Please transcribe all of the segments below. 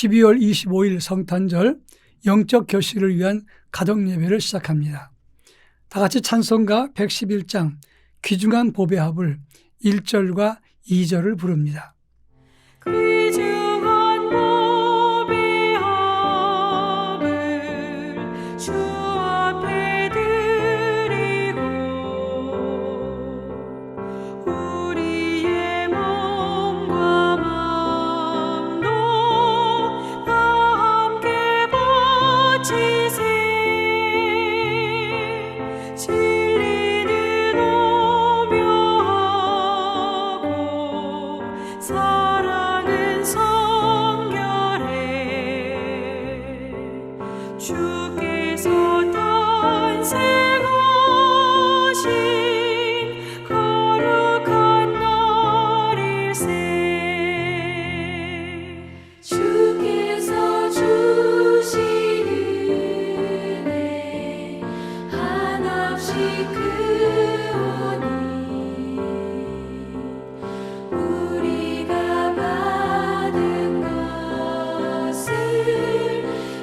12월 25일 성탄절 영적 결실을 위한 가정예배를 시작합니다. 다 같이 찬송가 111장 귀중한 보배 합을 1절과 2절을 부릅니다. 귀중한 보배 합을 주 앞에 드리고 우리의 몸과 마음도 다 함께 바치세. 진리는 오묘하고 사랑은 성결해. 주께서 탄생하신 거룩한 날일세. 주께서 주신 은혜 한없이 크오니 우리가 받은 것을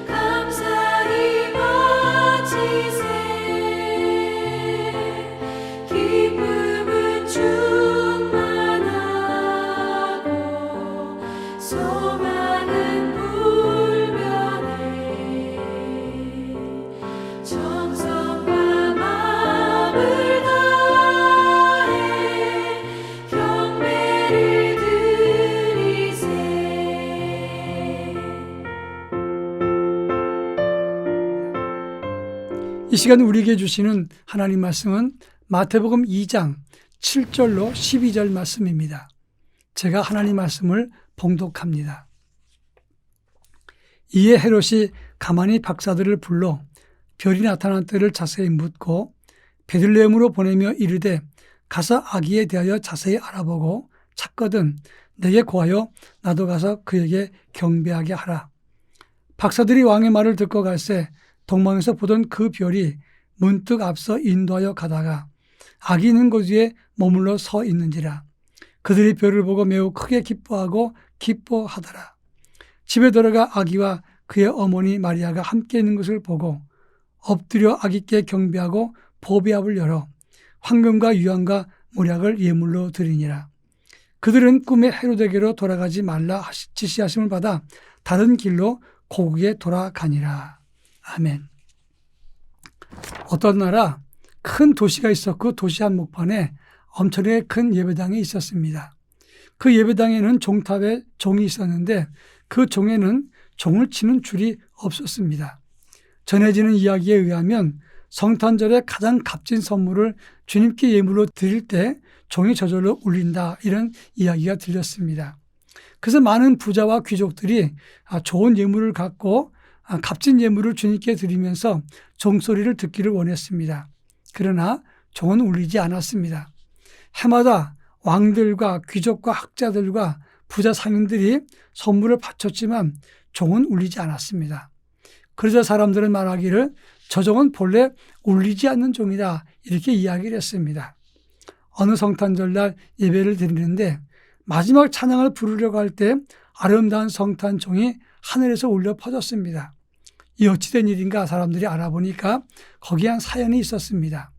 감사히 바치세. 기쁨은 충만하고 소망은 불변해. 정성과 마음을 다해 경배를 드리세. 이 시간 우리에게 주시는 하나님 말씀은 마태복음 2장 7절로 12절 말씀입니다. 제가 하나님 말씀을 봉독합니다. 이에 헤롯이 가만히 박사들을 불러 별이 나타난 때를 자세히 묻고 베들레헴으로 보내며 이르되 가서 아기에 대하여 자세히 알아보고 찾거든 내게 고하여 나도 가서 그에게 경배하게 하라. 박사들이 왕의 말을 듣고 갈새 동방에서 보던 그 별이 문득 앞서 인도하여 가다가 아기 있는 곳 위에 머물러 서 있는지라. 그들이 별을 보고 매우 크게 기뻐하고 기뻐하더라. 집에 들어가 아기와 그의 어머니 마리아가 함께 있는 것을 보고 엎드려 아기께 경배하고 보배합을 열어 황금과 유황과 몰약을 예물로 드리니라. 그들은 꿈에 헤로데게로 돌아가지 말라 지시하심을 받아 다른 길로 고국에 돌아가니라. 아멘. 어떤 나라 큰 도시가 있었고 도시 한복판에 엄청나게 큰 예배당이 있었습니다. 그 예배당에는 종탑에 종이 있었는데 그 종에는 종을 치는 줄이 없었습니다. 전해지는 이야기에 의하면 성탄절에 가장 값진 선물을 주님께 예물로 드릴 때 종이 저절로 울린다, 이런 이야기가 들렸습니다. 그래서 많은 부자와 귀족들이 좋은 예물을 갖고 값진 예물을 주님께 드리면서 종소리를 듣기를 원했습니다. 그러나 종은 울리지 않았습니다. 해마다 왕들과 귀족과 학자들과 부자 상인들이 선물을 바쳤지만 종은 울리지 않았습니다. 그러자 사람들은 말하기를 저 종은 본래 울리지 않는 종이다, 이렇게 이야기를 했습니다. 어느 성탄절날 예배를 드리는데 마지막 찬양을 부르려고 할 때 아름다운 성탄종이 하늘에서 울려 퍼졌습니다. 이 어찌된 일인가 사람들이 알아보니까 거기에 한 사연이 있었습니다.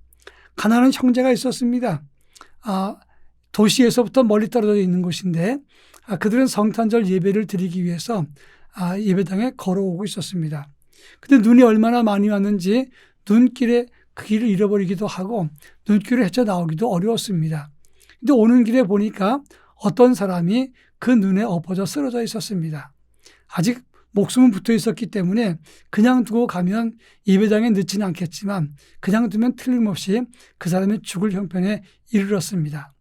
가난한 형제가 있었습니다. 도시에서부터 멀리 떨어져 있는 곳인데 그들은 성탄절 예배를 드리기 위해서 예배당에 걸어오고 있었습니다. 근데 눈이 얼마나 많이 왔는지 눈길에 그 길을 잃어버리기도 하고 눈길을 헤쳐나오기도 어려웠습니다. 근데 오는 길에 보니까 어떤 사람이 그 눈에 엎어져 쓰러져 있었습니다. 아직 목숨은 붙어 있었기 때문에 그냥 두고 가면 예배당에 늦지는 않겠지만 그냥 두면 틀림없이 그 사람이 죽을 형편에 이르렀습니다.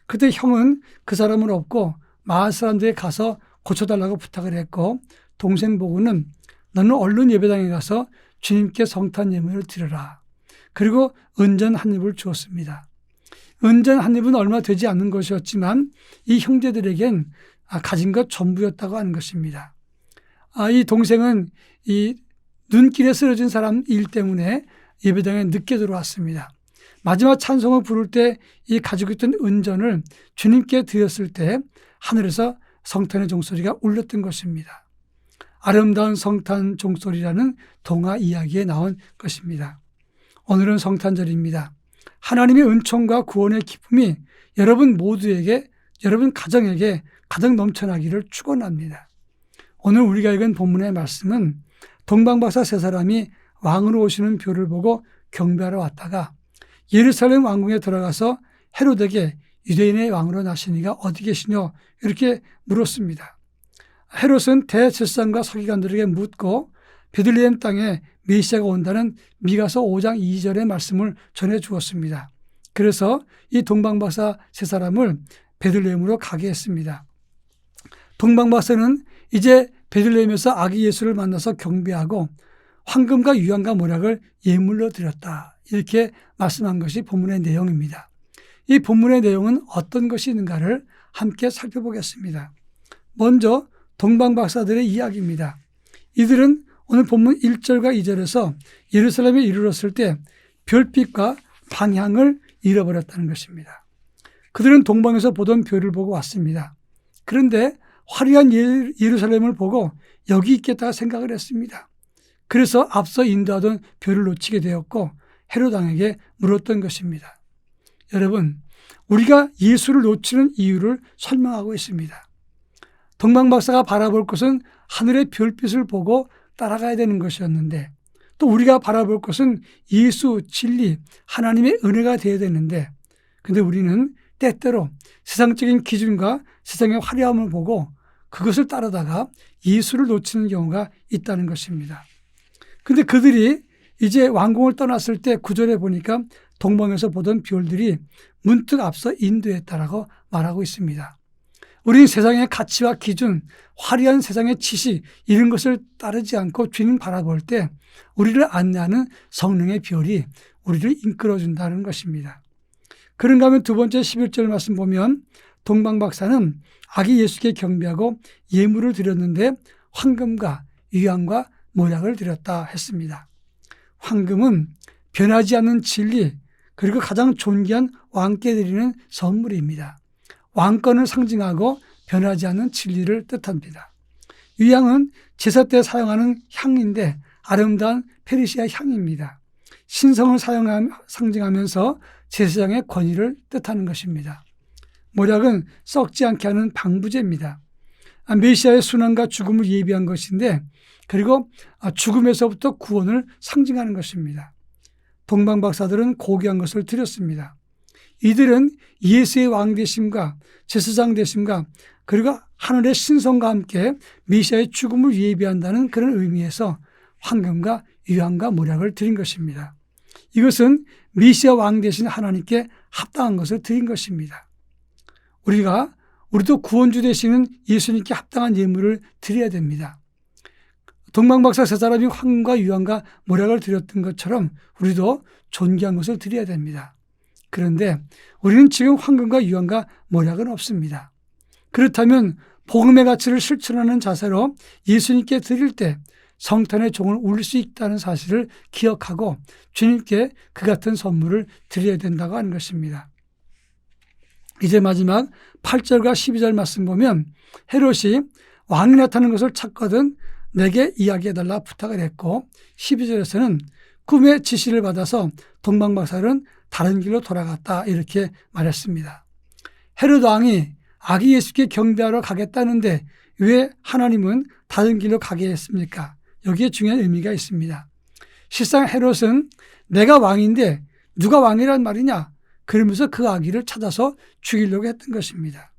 그때 형은 그 사람을 업고 마을 사람들에 가서 고쳐달라고 부탁을 했고 동생 보고는 너는 얼른 예배당에 가서 주님께 성탄 예물을 드려라. 그리고 은전 한 입을 주었습니다. 은전 한 입은 얼마 되지 않는 것이었지만 이 형제들에겐 가진 것 전부였다고 하는 것입니다. 이 동생은 이 눈길에 쓰러진 사람 일 때문에 예배당에 늦게 들어왔습니다. 마지막 찬송을 부를 때 이 가지고 있던 은전을 주님께 드렸을 때 하늘에서 성탄의 종소리가 울렸던 것입니다. 아름다운 성탄 종소리라는 동화 이야기에 나온 것입니다. 오늘은 성탄절입니다. 하나님의 은총과 구원의 기쁨이 여러분 모두에게, 여러분 가정에게 가득 넘쳐나기를 축원합니다. 오늘 우리가 읽은 본문의 말씀은 동방박사 세 사람이 왕으로 오시는 벼를 보고 경배하러 왔다가 예루살렘 왕궁에 들어가서 헤롯에게 유대인의 왕으로 나시니가 어디 계시뇨? 이렇게 물었습니다. 헤롯은 대제사장과 서기관들에게 묻고 베들레헴 땅에 메시아가 온다는 미가서 5장 2절의 말씀을 전해 주었습니다. 그래서 이 동방박사 세 사람을 베들레헴으로 가게 했습니다. 동방박사는 이제 베들레헴에서 아기 예수를 만나서 경배하고 황금과 유황과 모략을 예물로 드렸다. 이렇게 말씀한 것이 본문의 내용입니다. 이 본문의 내용은 어떤 것이 있는가를 함께 살펴보겠습니다. 먼저 동방박사들의 이야기입니다. 이들은 오늘 본문 1절과 2절에서 예루살렘에 이르렀을 때 별빛과 방향을 잃어버렸다는 것입니다. 그들은 동방에서 보던 별을 보고 왔습니다. 그런데 화려한 예루살렘을 보고 여기 있겠다 생각을 했습니다. 그래서 앞서 인도하던 별을 놓치게 되었고 헤롯 왕에게 물었던 것입니다. 여러분, 우리가 예수를 놓치는 이유를 설명하고 있습니다. 동방박사가 바라볼 것은 하늘의 별빛을 보고 따라가야 되는 것이었는데 또 우리가 바라볼 것은 예수, 진리, 하나님의 은혜가 되어야 되는데 근데 우리는 때때로 세상적인 기준과 세상의 화려함을 보고 그것을 따르다가 예수를 놓치는 경우가 있다는 것입니다. 근데 그들이 이제 왕궁을 떠났을 때 9절에 보니까 동방에서 보던 별들이 문득 앞서 인도했다라고 말하고 있습니다. 우리는 세상의 가치와 기준, 화려한 세상의 지식 이런 것을 따르지 않고 주님 바라볼 때 우리를 안내하는 성령의 별이 우리를 이끌어준다는 것입니다. 그런가 하면 두 번째 11절 말씀 보면 동방박사는 아기 예수께 경배하고 예물을 드렸는데 황금과 유황과 모략을 드렸다 했습니다. 황금은 변하지 않는 진리 그리고 가장 존귀한 왕께 드리는 선물입니다. 왕권을 상징하고 변하지 않는 진리를 뜻합니다. 유향은 제사 때 사용하는 향인데 아름다운 페르시아 향입니다. 신성을 상징하면서 제사장의 권위를 뜻하는 것입니다. 모략은 썩지 않게 하는 방부제입니다. 메시아의 순환과 죽음을 예비한 것인데 그리고 죽음에서부터 구원을 상징하는 것입니다. 동방박사들은 고귀한 것을 드렸습니다. 이들은 예수의 왕되심과 제사장 되심과 그리고 하늘의 신성과 함께 메시아의 죽음을 예비한다는 그런 의미에서 황금과 유황과 모략을 드린 것입니다. 이것은 메시아 왕 되신 하나님께 합당한 것을 드린 것입니다. 우리도 구원주 되시는 예수님께 합당한 예물을 드려야 됩니다. 동방박사 세 사람이 황금과 유황과 모략을 드렸던 것처럼 우리도 존귀한 것을 드려야 됩니다. 그런데 우리는 지금 황금과 유황과 모략은 없습니다. 그렇다면 복음의 가치를 실천하는 자세로 예수님께 드릴 때 성탄의 종을 울릴 수 있다는 사실을 기억하고 주님께 그 같은 선물을 드려야 된다고 하는 것입니다. 이제 마지막 8절과 12절 말씀 보면 헤롯이 왕이 나타나는 것을 찾거든 내게 이야기해달라 부탁을 했고 12절에서는 꿈의 지시를 받아서 동방박사는 다른 길로 돌아갔다 이렇게 말했습니다. 헤롯 왕이 아기 예수께 경배하러 가겠다는데 왜 하나님은 다른 길로 가게 했습니까? 여기에 중요한 의미가 있습니다. 실상 헤롯은 내가 왕인데 누가 왕이란 말이냐? 그러면서 그 아기를 찾아서 죽이려고 했던 것입니다.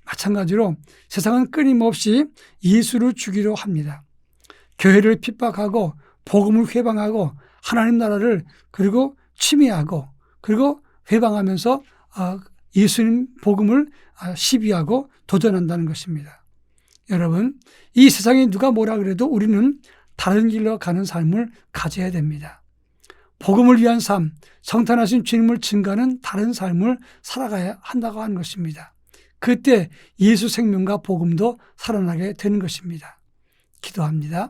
마찬가지로 세상은 끊임없이 예수를 죽이려 합니다. 교회를 핍박하고 복음을 회방하고 하나님 나라를 그리고 침해하고 그리고 회방하면서 예수님 복음을 시비하고 도전한다는 것입니다. 여러분, 이 세상에 누가 뭐라 그래도 우리는 다른 길로 가는 삶을 가져야 됩니다. 복음을 위한 삶, 성탄하신 주님을 증거하는 다른 삶을 살아가야 한다고 하는 것입니다. 그때 예수 생명과 복음도 살아나게 되는 것입니다. 기도합니다.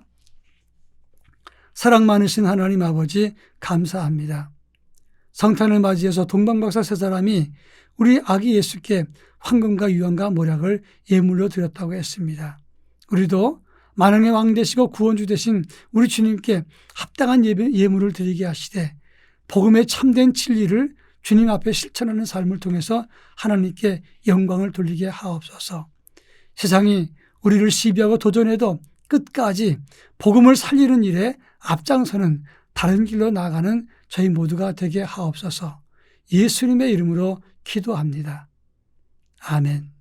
사랑 많으신 하나님 아버지 감사합니다. 성탄을 맞이해서 동방박사 세 사람이 우리 아기 예수께 황금과 유황과 모략을 예물로 드렸다고 했습니다. 우리도 만왕의 왕 되시고 구원주 되신 우리 주님께 합당한 예물을 드리게 하시되 복음의 참된 진리를 주님 앞에 실천하는 삶을 통해서 하나님께 영광을 돌리게 하옵소서. 세상이 우리를 시비하고 도전해도 끝까지 복음을 살리는 일에 앞장서는 다른 길로 나아가는 저희 모두가 되게 하옵소서. 예수님의 이름으로 기도합니다. 아멘.